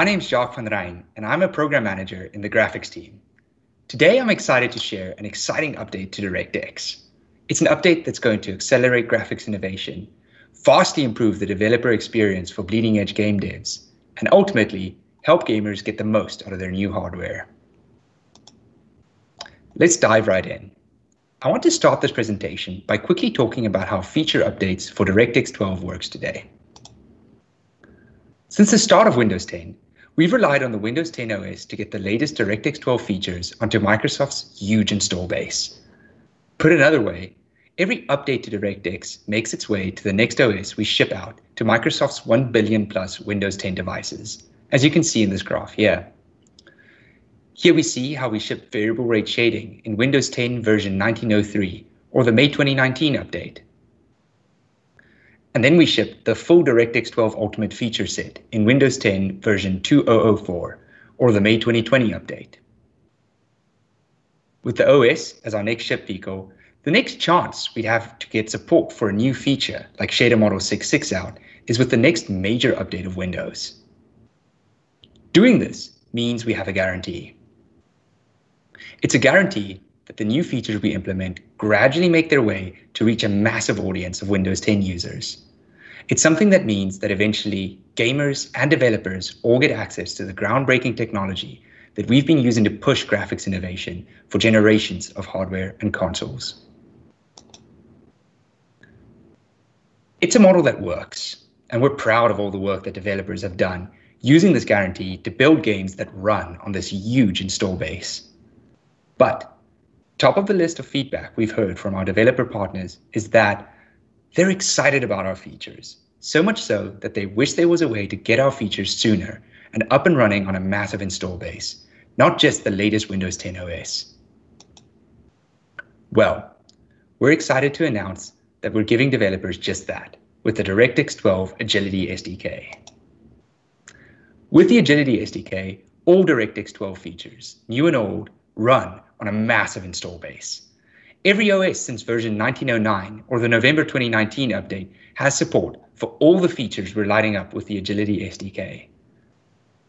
My name's Jacques van Rhyn, and I'm a program manager in the graphics team. Today, I'm excited to share an exciting update to DirectX. It's an update that's going to accelerate graphics innovation, vastly improve the developer experience for bleeding-edge game devs, and ultimately help gamers get the most out of their new hardware. Let's dive right in. I want to start this presentation by quickly talking about how feature updates for DirectX 12 works today. Since the start of Windows 10, we've relied on the Windows 10 OS to get the latest DirectX 12 features onto Microsoft's huge install base. Put another way, every update to DirectX makes its way to the next OS we ship out to Microsoft's 1 billion plus Windows 10 devices, as you can see in this graph here. Here we see how we ship variable rate shading in Windows 10 version 1903, or the May 2019 update. And then we ship the full DirectX 12 Ultimate feature set in Windows 10 version 2004, or the May 2020 update. With the OS as our next ship vehicle, the next chance we'd have to get support for a new feature like Shader Model 6.6 out is with the next major update of Windows. Doing this means we have a guarantee. It's a guarantee that the new features we implement gradually make their way to reach a massive audience of Windows 10 users. It's something that means that eventually gamers and developers all get access to the groundbreaking technology that we've been using to push graphics innovation for generations of hardware and consoles. It's a model that works, and we're proud of all the work that developers have done using this guarantee to build games that run on this huge install base. But top of the list of feedback we've heard from our developer partners is that they're excited about our features, so much so that they wish there was a way to get our features sooner and up and running on a massive install base, not just the latest Windows 10 OS. Well, we're excited to announce that we're giving developers just that with the DirectX 12 Agility SDK. With the Agility SDK, all DirectX 12 features, new and old, run on a massive install base. Every OS since version 1909 or the November 2019 update has support for all the features we're lighting up with the Agility SDK.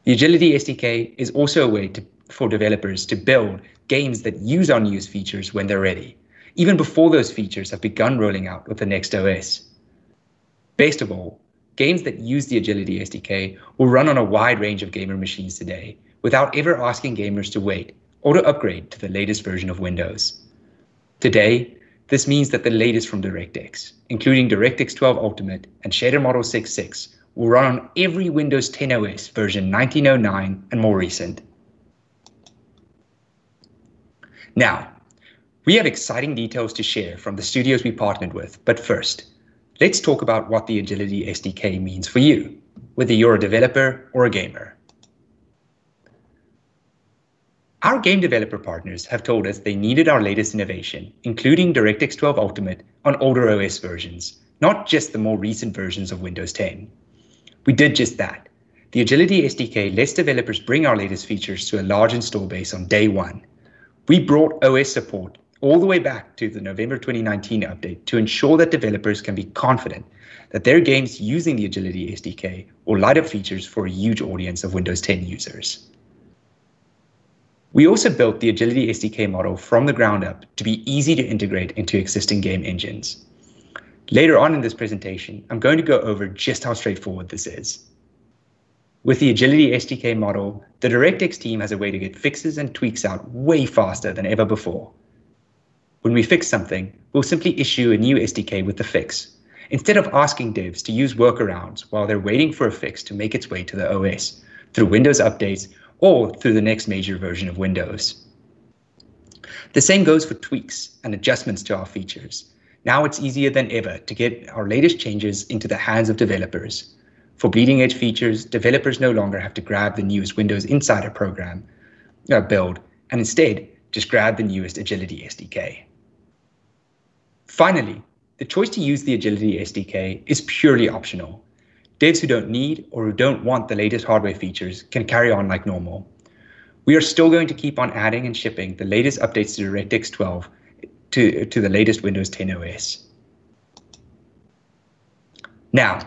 The Agility SDK is also a way for developers to build games that use our newest features when they're ready, even before those features have begun rolling out with the next OS. Best of all, games that use the Agility SDK will run on a wide range of gamer machines today without ever asking gamers to wait or to upgrade to the latest version of Windows. Today, this means that the latest from DirectX, including DirectX 12 Ultimate and Shader Model 6.6, will run on every Windows 10 OS version 1909 and more recent. Now, we have exciting details to share from the studios we partnered with, but first, let's talk about what the Agility SDK means for you, whether you're a developer or a gamer. Our game developer partners have told us they needed our latest innovation, including DirectX 12 Ultimate on older OS versions, not just the more recent versions of Windows 10. We did just that. The Agility SDK lets developers bring our latest features to a large install base on day one. We brought OS support all the way back to the November 2019 update to ensure that developers can be confident that their games using the Agility SDK will light up features for a huge audience of Windows 10 users. We also built the Agility SDK model from the ground up to be easy to integrate into existing game engines. Later on in this presentation, I'm going to go over just how straightforward this is. With the Agility SDK model, the DirectX team has a way to get fixes and tweaks out way faster than ever before. When we fix something, we'll simply issue a new SDK with the fix, instead of asking devs to use workarounds while they're waiting for a fix to make its way to the OS, through Windows updates or through the next major version of Windows. The same goes for tweaks and adjustments to our features. Now it's easier than ever to get our latest changes into the hands of developers. For bleeding edge features, developers no longer have to grab the newest Windows Insider program build, and instead just grab the newest Agility SDK. Finally, the choice to use the Agility SDK is purely optional. Devs who don't need or who don't want the latest hardware features can carry on like normal. We are still going to keep on adding and shipping the latest updates to DirectX 12 to the latest Windows 10 OS. Now,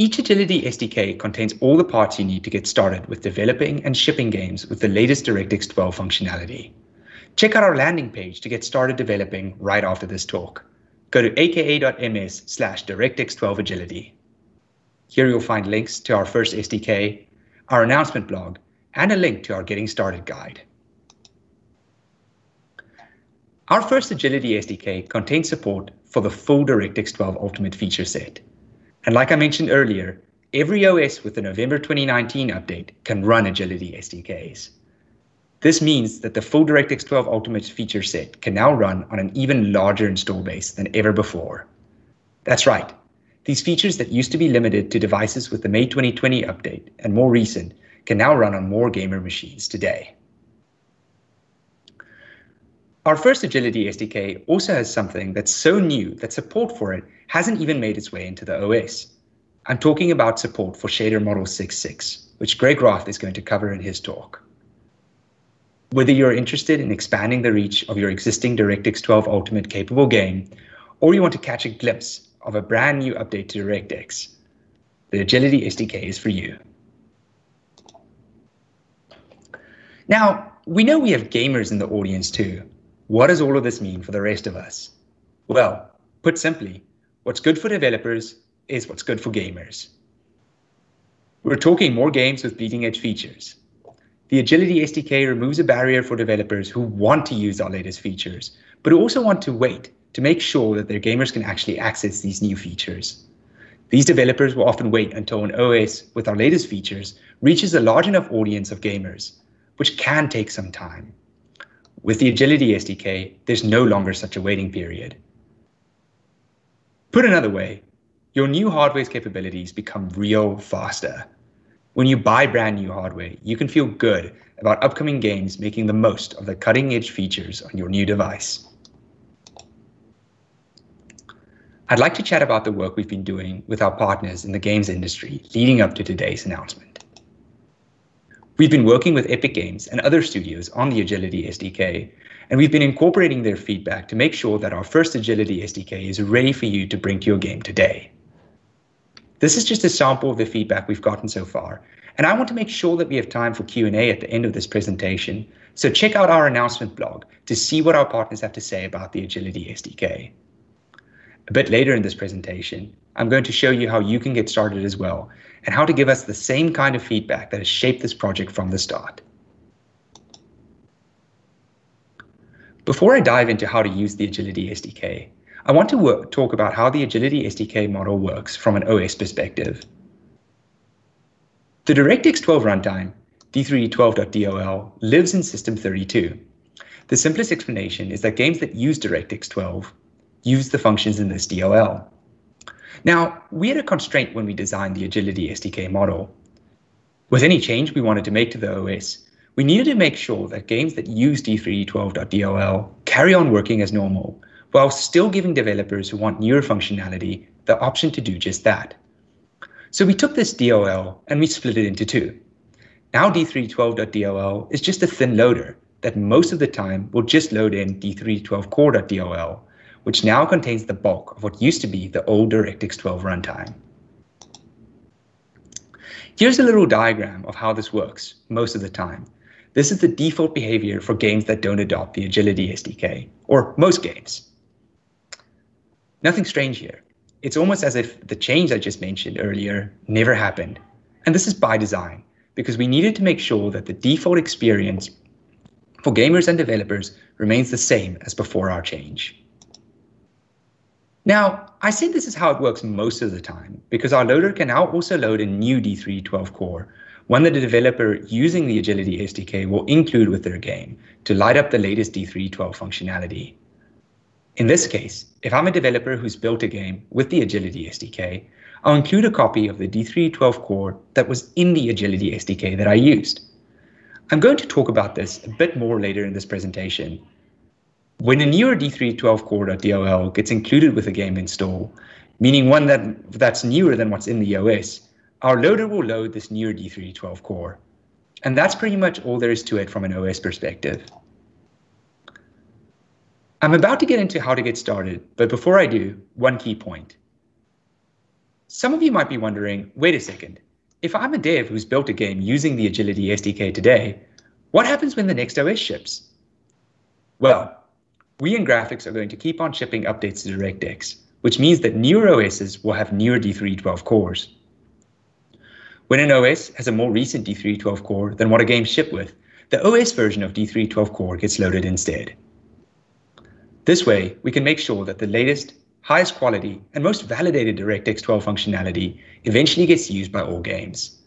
Each Agility SDK contains all the parts you need to get started with developing and shipping games with the latest DirectX 12 functionality. Check out our landing page to get started developing right after this talk. Go to aka.ms/DirectX12Agility. Here you'll find links to our first SDK, our announcement blog, and a link to our Getting Started guide. Our first Agility SDK contains support for the full DirectX 12 Ultimate feature set. And like I mentioned earlier, every OS with the November 2019 update can run Agility SDKs. This means that the full DirectX 12 Ultimate feature set can now run on an even larger install base than ever before. That's right, these features that used to be limited to devices with the May 2020 update and more recent can now run on more gamer machines today. Our first Agility SDK also has something that's so new that support for it hasn't even made its way into the OS. I'm talking about support for Shader Model 6.6, which Greg Roth is going to cover in his talk. Whether you're interested in expanding the reach of your existing DirectX 12 Ultimate capable game, or you want to catch a glimpse of a brand new update to DirectX, the Agility SDK is for you. Now, we know we have gamers in the audience too. What does all of this mean for the rest of us? Well, put simply, what's good for developers is what's good for gamers. We're talking more games with bleeding-edge features. The Agility SDK removes a barrier for developers who want to use our latest features, but who also want to wait to make sure that their gamers can actually access these new features. These developers will often wait until an OS with our latest features reaches a large enough audience of gamers, which can take some time. With the Agility SDK, there's no longer such a waiting period. Put another way, your new hardware's capabilities become real faster. When you buy brand new hardware, you can feel good about upcoming games making the most of the cutting-edge features on your new device. I'd like to chat about the work we've been doing with our partners in the games industry leading up to today's announcement. We've been working with Epic Games and other studios on the Agility SDK, and we've been incorporating their feedback to make sure that our first Agility SDK is ready for you to bring to your game today. This is just a sample of the feedback we've gotten so far, and I want to make sure that we have time for Q&A at the end of this presentation, so check out our announcement blog to see what our partners have to say about the Agility SDK. A bit later in this presentation, I'm going to show you how you can get started as well, and how to give us the same kind of feedback that has shaped this project from the start. Before I dive into how to use the Agility SDK, I want to talk about how the Agility SDK model works from an OS perspective. The DirectX 12 runtime, D312.dll, lives in System 32. The simplest explanation is that games that use DirectX 12 use the functions in this DLL. Now, we had a constraint when we designed the Agility SDK model. With any change we wanted to make to the OS, we needed to make sure that games that use D312.dll carry on working as normal, while still giving developers who want newer functionality the option to do just that. So we took this DLL and we split it into two. Now D312.dll is just a thin loader that most of the time will just load in D312core.dll, which now contains the bulk of what used to be the old DirectX 12 runtime. Here's a little diagram of how this works most of the time. This is the default behavior for games that don't adopt the Agility SDK, or most games. Nothing strange here. It's almost as if the change I just mentioned earlier never happened. And this is by design, because we needed to make sure that the default experience for gamers and developers remains the same as before our change. Now, I said this is how it works most of the time, because our loader can now also load a new D312 core, one that a developer using the Agility SDK will include with their game to light up the latest D312 functionality. In this case, if I'm a developer who's built a game with the Agility SDK, I'll include a copy of the D312 core that was in the Agility SDK that I used. I'm going to talk about this a bit more later in this presentation. When a newer D312core.dll gets included with a game install, meaning one that's newer than what's in the OS, our loader will load this newer D312 core. And that's pretty much all there is to it from an OS perspective. I'm about to get into how to get started, but before I do, one key point. Some of you might be wondering, wait a second, if I'm a dev who's built a game using the Agility SDK today, what happens when the next OS ships? Well, we in graphics are going to keep on shipping updates to DirectX, which means that newer OSs will have newer D312 cores. When an OS has a more recent D312 core than what a game shipped with, the OS version of D312 core gets loaded instead. This way, we can make sure that the latest, highest quality, and most validated DirectX 12 functionality eventually gets used by all games.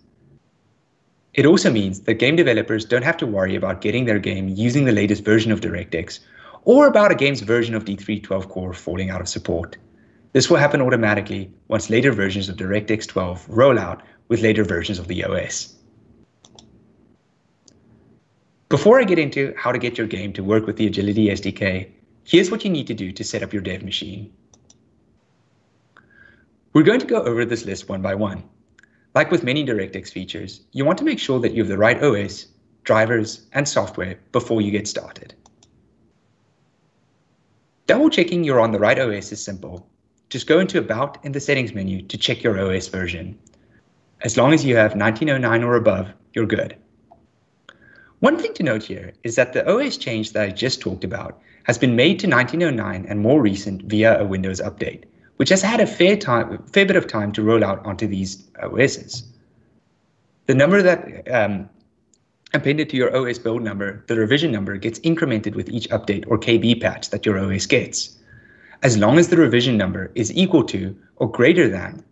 It also means that game developers don't have to worry about getting their game using the latest version of DirectX, or about a game's version of D312 core falling out of support. This will happen automatically once later versions of DirectX 12 roll out with later versions of the OS. Before I get into how to get your game to work with the Agility SDK, here's what you need to do to set up your dev machine. We're going to go over this list one by one. Like with many DirectX features, you want to make sure that you have the right OS, drivers, and software before you get started. Double checking you're on the right OS is simple. Just go into About in the Settings menu to check your OS version. As long as you have 1909 or above, you're good. One thing to note here is that the OS change that I just talked about has been made to 1909 and more recent via a Windows update, which has had a fair bit of time to roll out onto these OSs. The number that appended to your OS build number, the revision number, gets incremented with each update or KB patch that your OS gets. As long as the revision number is equal to or greater than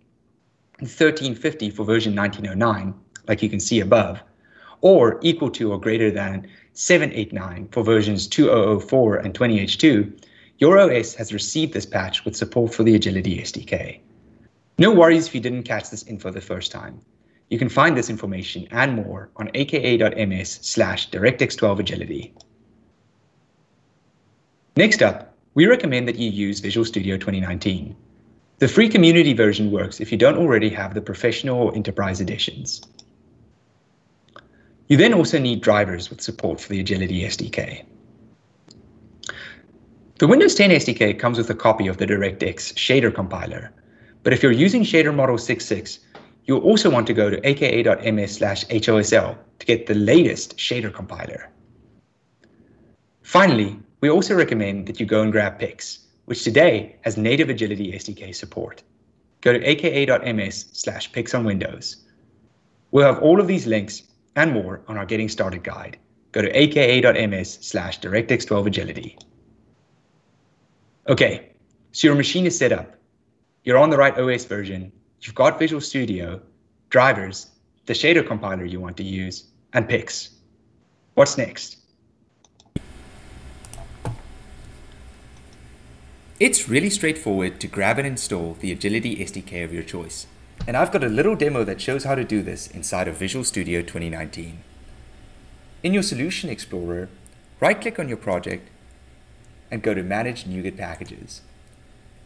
1350 for version 1909, like you can see above, or equal to or greater than 789 for versions 2004 and 20H2, your OS has received this patch with support for the Agility SDK. No worries if you didn't catch this info the first time. You can find this information and more on aka.ms/DirectX12Agility. Next up, we recommend that you use Visual Studio 2019. The free community version works if you don't already have the professional or enterprise editions. You then also need drivers with support for the Agility SDK. The Windows 10 SDK comes with a copy of the DirectX shader compiler, but if you're using shader model 6.6, you'll also want to go to aka.ms/HOSL to get the latest shader compiler. Finally, we also recommend that you go and grab Pix, which today has native Agility SDK support. Go to aka.ms/Pix on Windows. We'll have all of these links and more on our Getting Started guide. Go to aka.ms/DirectX12Agility. Okay, so your machine is set up. You're on the right OS version. You've got Visual Studio, drivers, the shader compiler you want to use, and Pix. What's next? It's really straightforward to grab and install the Agility SDK of your choice. And I've got a little demo that shows how to do this inside of Visual Studio 2019. In your Solution Explorer, right-click on your project and go to Manage NuGet Packages.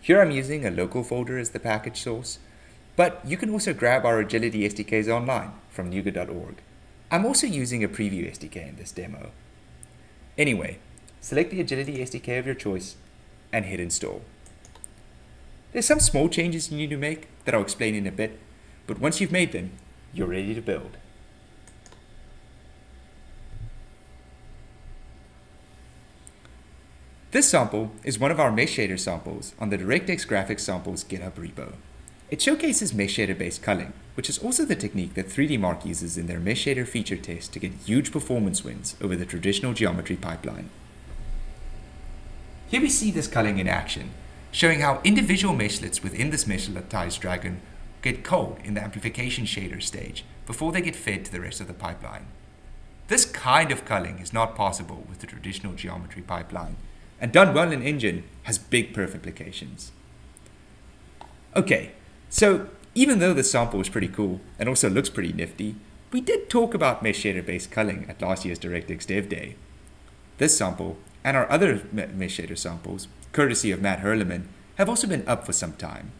Here I'm using a local folder as the package source, but you can also grab our Agility SDKs online from nuget.org. I'm also using a preview SDK in this demo. Anyway, select the Agility SDK of your choice and hit install. There's some small changes you need to make that I'll explain in a bit, but once you've made them, you're ready to build. This sample is one of our mesh shader samples on the DirectX Graphics Samples GitHub repo. It showcases mesh shader-based culling, which is also the technique that 3D Mark uses in their mesh shader feature test to get huge performance wins over the traditional geometry pipeline. Here we see this culling in action, showing how individual meshlets within this meshletized dragon get culled in the amplification shader stage before they get fed to the rest of the pipeline. This kind of culling is not possible with the traditional geometry pipeline, and done well in Engine has big perf implications. Okay, so even though this sample is pretty cool and also looks pretty nifty, we did talk about mesh shader-based culling at last year's DirectX Dev Day. This sample and our other mesh shader samples, courtesy of Matt Herleman, have also been up for some time.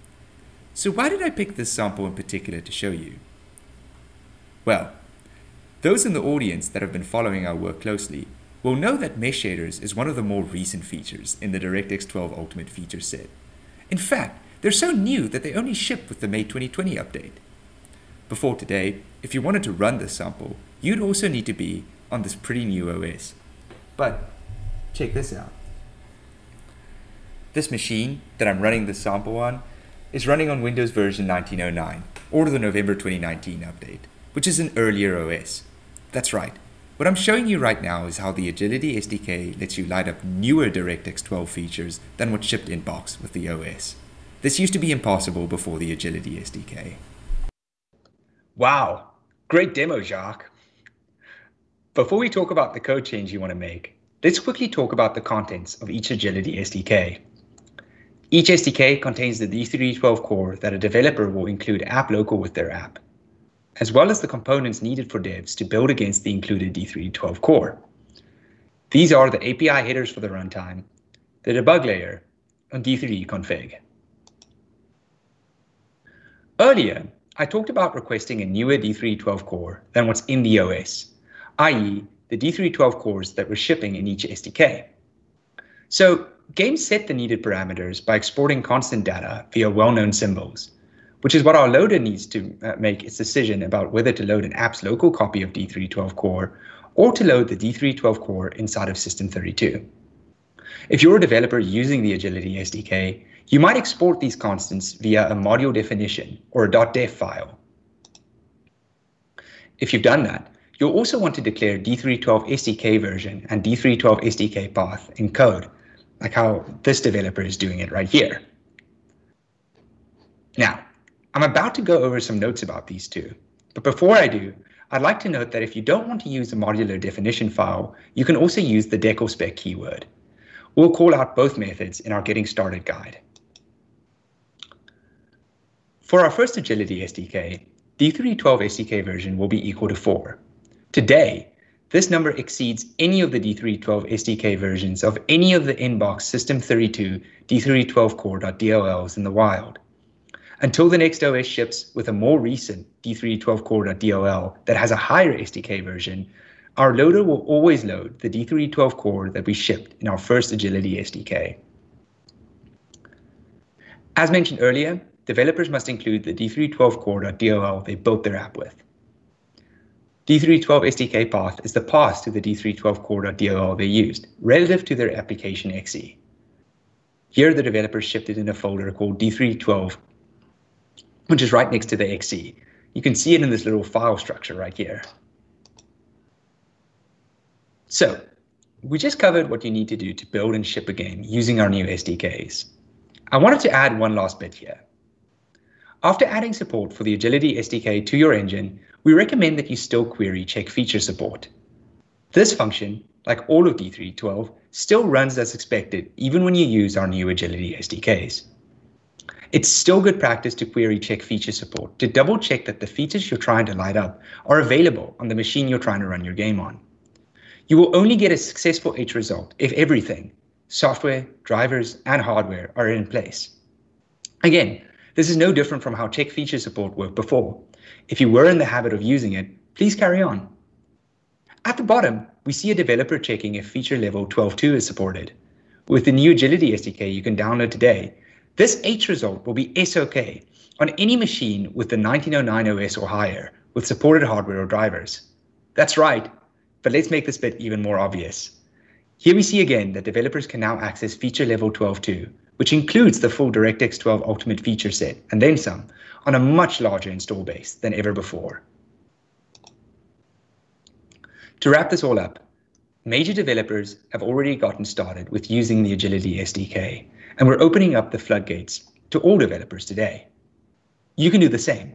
So why did I pick this sample in particular to show you? Well, those in the audience that have been following our work closely will know that mesh shaders is one of the more recent features in the DirectX 12 Ultimate feature set. In fact, They're so new that they only ship with the May 2020 update. Before today, if you wanted to run this sample, you'd also need to be on this pretty new OS. But check this out. This machine that I'm running this sample on is running on Windows version 1909, or the November 2019 update, which is an earlier OS. That's right. What I'm showing you right now is how the Agility SDK lets you light up newer DirectX 12 features than what shipped in box with the OS. This used to be impossible before the Agility SDK. Wow, great demo, Jacques. Before we talk about the code change you want to make, let's quickly talk about the contents of each Agility SDK. Each SDK contains the D312 core that a developer will include app local with their app, as well as the components needed for devs to build against the included D312 core. These are the API headers for the runtime, the debug layer, and D3 config. Earlier, I talked about requesting a newer D312 core than what's in the OS, i.e. the D312 cores that we're shipping in each SDK. So games set the needed parameters by exporting constant data via well-known symbols, which is what our loader needs to make its decision about whether to load an app's local copy of D312 core or to load the D312 core inside of System32. If you're a developer using the Agility SDK, you might export these constants via a module definition or a .def file. If you've done that, you'll also want to declare D312 SDK version and D312 SDK path in code, like how this developer is doing it right here. Now, I'm about to go over some notes about these two, but before I do, I'd like to note that if you don't want to use a modular definition file, you can also use the declspec keyword. We'll call out both methods in our Getting Started guide. For our first Agility SDK, D312 SDK version will be equal to 4. Today, this number exceeds any of the D312 SDK versions of any of the in-box System32 D312 core.dols in the wild. Until the next OS ships with a more recent D312 core.dol that has a higher SDK version, our loader will always load the D312 core that we shipped in our first Agility SDK. As mentioned earlier, developers must include the D312 core.dol they built their app with. D312 SDK path is the path to the D312 core.dol they used, relative to their application XE. Here, the developers shipped it in a folder called D312, which is right next to the XE. You can see it in this little file structure right here. So, we just covered what you need to do to build and ship a game using our new SDKs. I wanted to add one last bit here. After adding support for the Agility SDK to your engine, we recommend that you still query check feature support. This function, like all of D312, still runs as expected even when you use our new Agility SDKs. It's still good practice to query check feature support to double check that the features you're trying to light up are available on the machine you're trying to run your game on. You will only get a successful H result if everything, software, drivers, and hardware are in place. Again, this is no different from how check feature support worked before. If you were in the habit of using it, please carry on. At the bottom, we see a developer checking if feature level 12.2 is supported. With the new Agility SDK you can download today, this H result will be SOK on any machine with the 1909 OS or higher with supported hardware or drivers. That's right, but let's make this bit even more obvious. Here we see again that developers can now access feature level 12.2, which includes the full DirectX 12 Ultimate feature set, and then some, on a much larger install base than ever before. To wrap this all up, major developers have already gotten started with using the Agility SDK, and we're opening up the floodgates to all developers today. You can do the same.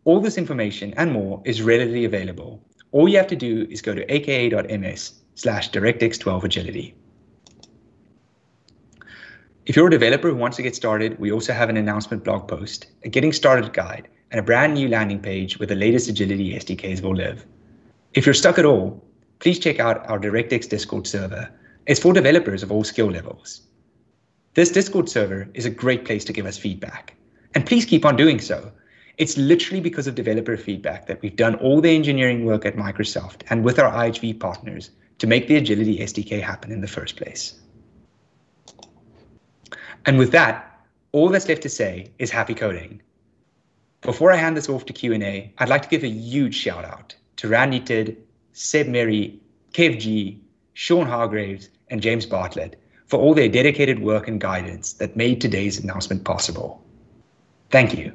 All this information and more is readily available. All you have to do is go to aka.ms/DirectX12Agility. If you're a developer who wants to get started, we also have an announcement blog post, a Getting Started guide, and a brand new landing page where the latest Agility SDKs will live. If you're stuck at all, please check out our DirectX Discord server. It's for developers of all skill levels. This Discord server is a great place to give us feedback, and please keep on doing so. It's literally because of developer feedback that we've done all the engineering work at Microsoft and with our IHV partners to make the Agility SDK happen in the first place. And with that, All that's left to say is happy coding. Before I hand this off to Q&A, I'd like to give a huge shout out to Randy, Seb Mary, Kev G, Sean Hargraves, and James Bartlett for all their dedicated work and guidance that made today's announcement possible. Thank you.